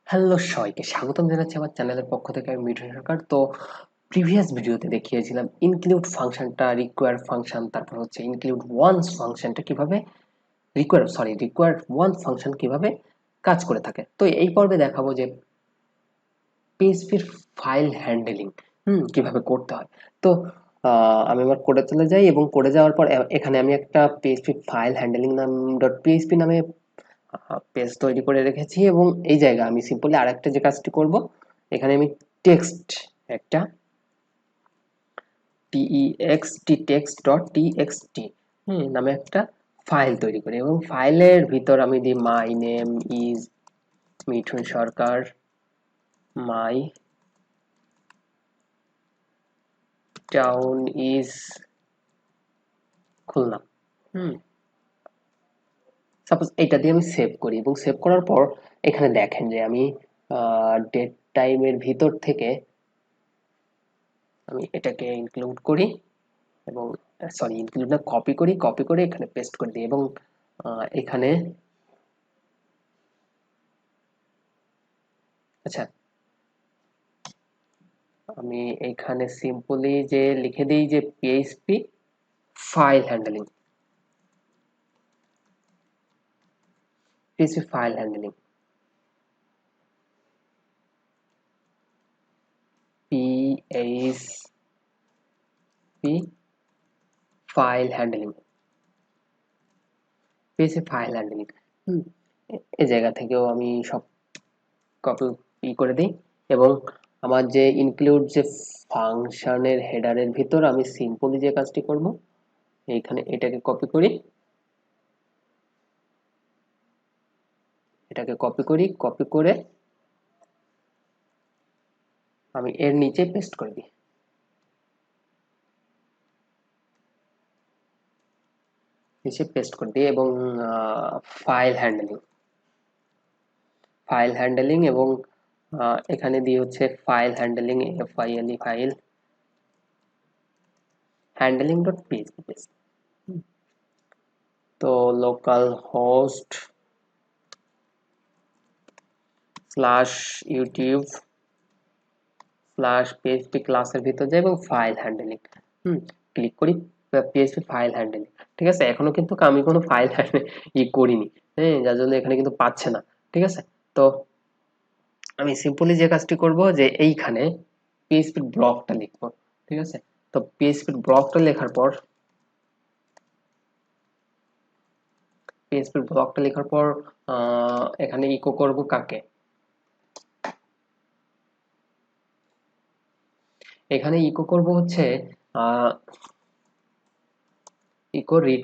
Hello সবাইকে স্বাগতম জানাচ্ছি আমার চ্যানেলের পক্ষ থেকে। আমি মিঠুন সরকার। তো প্রিভিয়াস ভিডিওতে দেখিয়েছিলাম ইনক্লুড ফাংশনটা, রিকোয়ার ফাংশন, তারপর হচ্ছে ইনক্লুড ওয়ান্স ফাংশনটা কিভাবে রিকোয়ার ওয়ান ফাংশন কিভাবে কাজ করে থাকে। তো এই পর্বে দেখাবো যে পিএইচপির ফাইল হ্যান্ডেলিং কিভাবে করতে হয়। তো আমি আমার কোডে চলে যাই এবং কোডে যাওয়ার পর এখানে আমি একটা পিএইচপি ফাইল হ্যান্ডেলিং নাম ডট পিএইচপি নামে পেজ তৈরি করে রেখেছি এবং এই জায়গায় আমি সিম্পলি আরেকটা যে কাজটি করব, এখানে আমি টেক্সট একটা টেক্সট ডট টিএক্সটি নামে একটা ফাইল তৈরি করি এবং ফাইলের ভিতর আমি দিই মাই name is Mithun Sarkar, my town is Khulna. Suppose এটা দিয়ে আমি সেভ করি এবং সেভ করার পর এখানে দেখেন যে আমি ডেট টাইমের ভিতর থেকে আমি এটাকে ইনক্লুড করি এবং ইনক্লুড না, কপি করে এখানে পেস্ট করে দিই এবং এখানে আচ্ছা আমি এখানে সিম্পলি যে লিখে দিই যে PHP file handling, PHP file handling, PHP file handling, PHP file handling. এই জায়গা থেকেও আমি সব কপি করে দিই এবং আমার যে ইনক্লুড যে ফাংশনের হেডারের ভিতর আমি সিম্পলি যে কাজটি করব, এইখানে এটাকে কপি করি, কপি করে আমি এর নিচে পেস্ট করে দিই, এবং ফাইল হ্যান্ডলিং এবং এখানে দিয়ে হচ্ছে file handling file handling dot PHP. তো local host slash YouTube slash PHP ক্লাসের ভিতর যাই এবং ফাইল হ্যান্ডলিং ক্লিক করি, পিএইচপি ফাইল হ্যান্ডলিং। ঠিক আছে, এখনো কিন্তু আমি কোনো ফাইল করিনি, যার জন্য এখানে কিন্তু পাচ্ছে না। ঠিক আছে, তো আমি সিম্পলি যে কাজটি করব যে এইখানে পিএইচপি ব্লকটা লিখবো। ঠিক আছে, তো পিএইচপি ব্লকটা লেখার পর এখানে ইকো করব কাকে, এখানে ইকো করব হচ্ছে ইকো রিড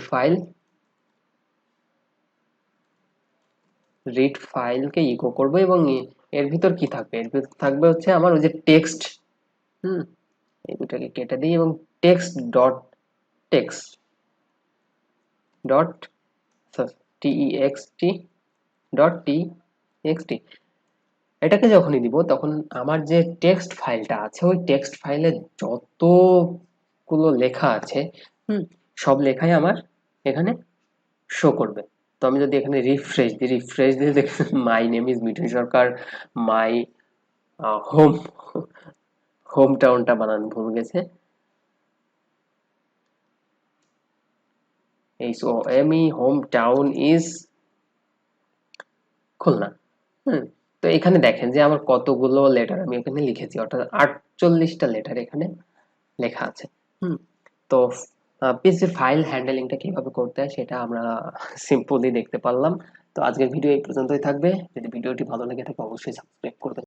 ফাইলকে ইকো করব এবং এর ভিতর কি থাকবে, এর ভিতর থাকবে হচ্ছে আমার ওই যে টেক্সট। এই দুটাকে কেটে দিই এবং text dot text dot TXT dot TXT. এটাকে যখনই দিব তখন আমার যে টেক্সট ফাইলটা আছে ওই টেক্সট ফাইলে যতগুলো লেখা আছে সব লেখাই আমার এখানে শো করবে। তো আমি যদি এখানে রিফ্রেশ দিয়ে দেখি my name is Mithun Sarkar, my home home টাউনটা বানানো ভুল গেছে, হোম টাউন ইজ খুলনা। তো এখানে দেখেন যে আমার কতগুলো লেটার আমি এখানে লিখেছি, অর্থাৎ 48টা লেটার এখানে লেখা আছে। তো পিএইচপি ফাইল হ্যান্ডলিংটা কিভাবে করতে হয় সেটা আমরা সিম্পলি দেখতে পারলাম। তো আজকের ভিডিও এই পর্যন্তই থাকবে। যদি ভিডিওটি ভালো লেগে থাকে অবশ্যই সাবস্ক্রাইব করবেন।